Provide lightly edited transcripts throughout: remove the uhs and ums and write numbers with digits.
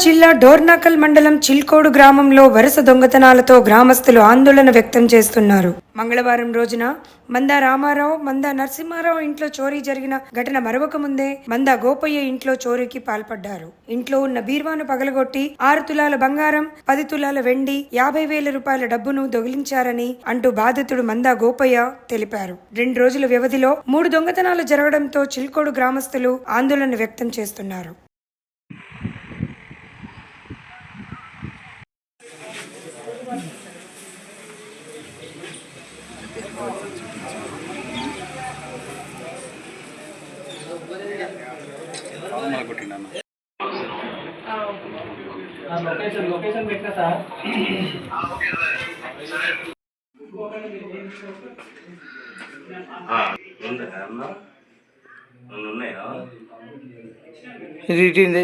జిల్లా డోర్నాకల్ మండలం చిల్కోడు గ్రామంలో వరుస దొంగతనాలతో గ్రామస్తులు ఆందోళన వ్యక్తం చేస్తున్నారు. మంగళవారం రోజున మందా రామారావు, మందా నరసింహారావు ఇంట్లో చోరీ జరిగిన ఘటన మరవక ముందే మందా గోపయ్య ఇంట్లో చోరీకి పాల్పడ్డారు. ఇంట్లో ఉన్న బీర్వాను పగలగొట్టి 6 తులాల బంగారం, 10 తులాల వెండి, 50,000 రూపాయల డబ్బును దొంగిలించారని అంటూ బాధితుడు మందా గోపయ్య తెలిపారు. 2 రోజుల వ్యవధిలో 3 దొంగతనాలు జరగడంతో చిల్కోడు గ్రామస్తులు ఆందోళన వ్యక్తం చేస్తున్నారు. లొకేషన్ పెట్టినా సార్ ఇది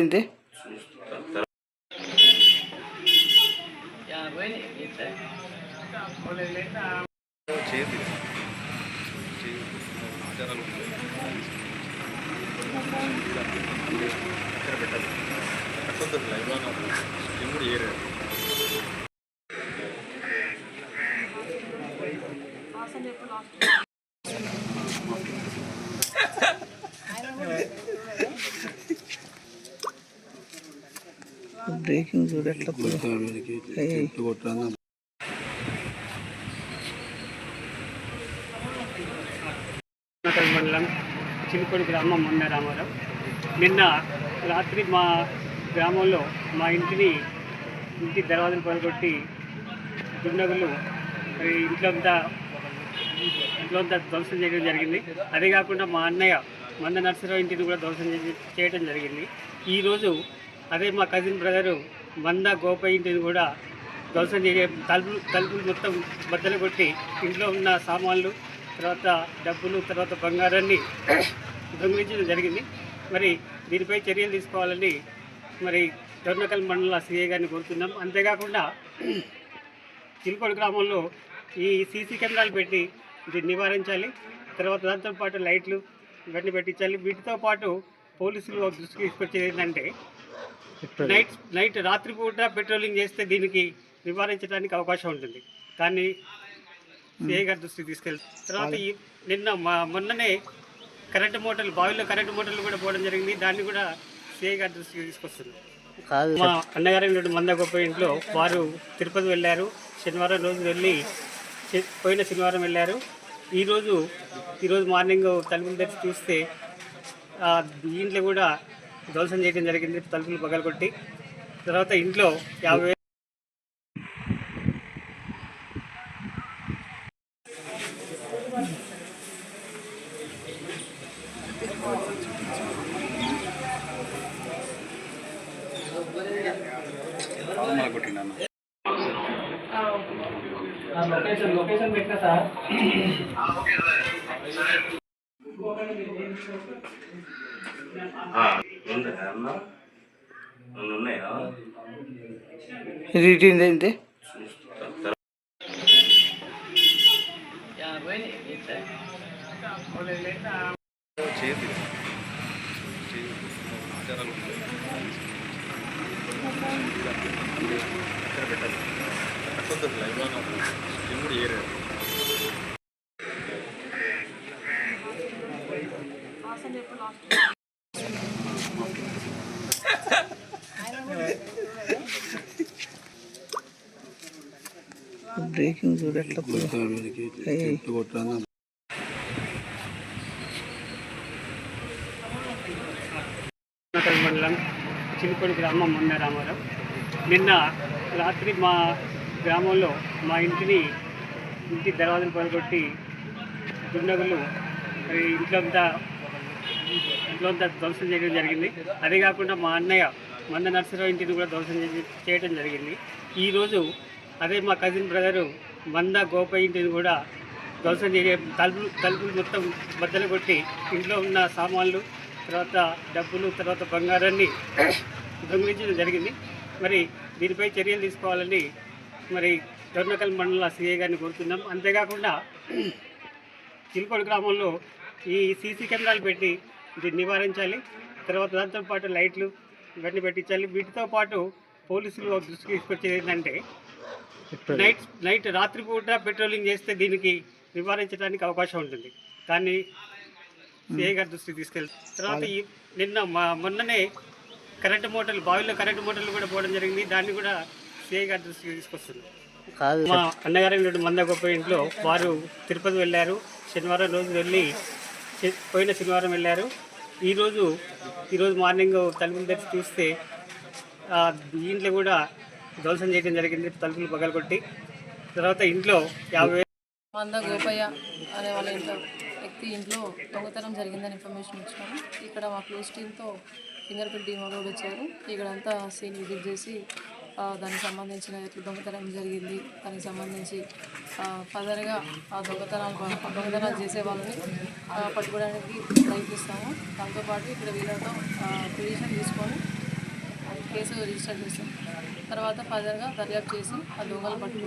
బ్రేకింగ్ చూడట్లా మండలం చిలుకోడు గ్రామం మందా రామారావు. నిన్న రాత్రి మా గ్రామంలో మా ఇంటి దర్వాజలు పగలగొట్టి దుండగులు ఇంట్లో అంతా ధ్వంసం చేయడం జరిగింది. అదే కాకుండా మా అన్నయ్య మంద నరసింహారావు ఇంటిని కూడా ధ్వంసం చేయడం జరిగింది. ఈరోజు అదే మా కజిన్ బ్రదరు మందా గోపయ్య ఇంటిని కూడా ధ్వంసం తలుపులు మొత్తం బద్దలు కొట్టి ఇంట్లో ఉన్న సామాన్లు, తర్వాత డబ్బులు, తర్వాత బంగారాన్ని దొంగిలించడం జరిగింది. మరి దీనిపై చర్యలు తీసుకోవాలని మరి డోర్నకల్ మండల సిఐ గారిని కోరుతున్నాం. అంతేకాకుండా చిల్కోడు గ్రామంలో ఈ సీసీ కెమెరాలు పెట్టి దీన్ని నివారించాలి. తర్వాత దాంతోపాటు లైట్లు ఇవన్నీ పెట్టించాలి. వీటితో పాటు పోలీసులు దృష్టికి తీసుకొచ్చేది ఏంటంటే నైట్ రాత్రిపూట పెట్రోలింగ్ చేస్తే దీనికి నివారించడానికి అవకాశం ఉంటుంది. దాన్ని సిఐ గారి దృష్టికి తీసుకెళ్తాం. తర్వాత నిన్న మొన్ననే కరెంటు మోటార్లు, బావిలో కరెంటు మోటార్లు కూడా పోవడం జరిగింది. దాన్ని కూడా సిఐ గారి దృష్టికి తీసుకొస్తున్నాం. మా అన్నగారి మందా గోపయ్య ఇంట్లో వారు తిరుపతి వెళ్ళారు. శనివారం రోజు పోయిన శనివారం వెళ్ళారు. ఈరోజు మార్నింగ్ తలుపులు తెరిచి చూస్తే ఇంట్లో కూడా ధ్వంసం చేయడం జరిగింది. తలుపులు పగలగొట్టి తర్వాత ఇంట్లో 50,000 లొకేషన్ పెట్టినా సార్ ఇది బ్రేకింగ్ చూడట్లా మండలం చిలుకోడు గ్రామం మందా రామారావు. నిన్న రాత్రి మా గ్రామంలో మా ఇంటి దర్వాజలు పగలగొట్టి దుండగులు ఇంట్లో అంతా ధ్వంసం చేయడం జరిగింది. అదే కాకుండా మా అన్నయ్య మంద నరసింహారావు ఇంటిని కూడా ధ్వంసం చేయడం జరిగింది. ఈరోజు అదే మా కజిన్ బ్రదరు మందా గోపయ్య ఇంటిని కూడా ధ్వంసం తలుపులు మొత్తం బద్దలు కొట్టి ఇంట్లో ఉన్న సామాన్లు, తర్వాత డబ్బులు, తర్వాత బంగారాన్ని దొంగిలించడం జరిగింది. మరి దీనిపై చర్యలు తీసుకోవాలని మరి డోర్నకల్ మండల సిఐ గారిని కోరుతున్నాం. అంతేకాకుండా చిల్కోడు గ్రామంలో ఈ సీసీ కెమెరాలు పెట్టి దీన్ని నివారించాలి. తర్వాత దాంతోపాటు లైట్లు ఇవన్నీ పెట్టించాలి. వీటితో పాటు పోలీసులు దృష్టికి తీసుకొచ్చేది ఏంటంటే నైట్ రాత్రిపూట పెట్రోలింగ్ చేస్తే దీనికి నివారించడానికి అవకాశం ఉంటుంది. దాన్ని సిఐ గారి దృష్టికి తీసుకెళ్తారు. తర్వాత మొన్ననే కరెంటు మోటార్లు, బావిలో కరెంటు మోటార్లు కూడా పోవడం జరిగింది. దాన్ని కూడా సిఐ గారి దృష్టికి తీసుకొస్తున్నారు. కాదు మా అన్నగారు మంద గొప్ప ఇంట్లో వారు తిరుపతి వెళ్ళారు. శనివారం రోజు వెళ్ళి పోయిన శనివారం వెళ్ళారు. ఈరోజు మార్నింగ్ తలుపులు తెరిచి చూస్తే ఇంట్లో కూడా ధ్వంసం చేయడం జరిగింది. తలుపులు పగలగొట్టి తర్వాత ఇంట్లో 50,000 మంద గోపయ్య అనే వాళ్ళ వ్యక్తి ఇంట్లో దొంగతనం జరిగిందని ఇన్ఫర్మేషన్ ఇచ్చాము. ఇక్కడ మా క్లోజ్ టీంతో ఫింగర్ ప్రింట్ టీమ్ కూడా వచ్చారు. ఇక్కడంతా సీన్ విజిట్ చేసి దానికి సంబంధించిన ఎట్లా దొంగతనం జరిగింది దానికి సంబంధించి ఫర్దర్గా ఆ దొంగతనాలు చేసే వాళ్ళని పట్టుకోవడానికి ప్రయత్నిస్తాము. దాంతోపాటు ఇక్కడ వీళ్ళతో పిటిషన్ తీసుకొని కేసు రిజిస్టర్ చేస్తాం. తర్వాత ఫర్దర్గా దర్యాప్తు చేసి ఆ దొంగలు పట్టుకుంటాం.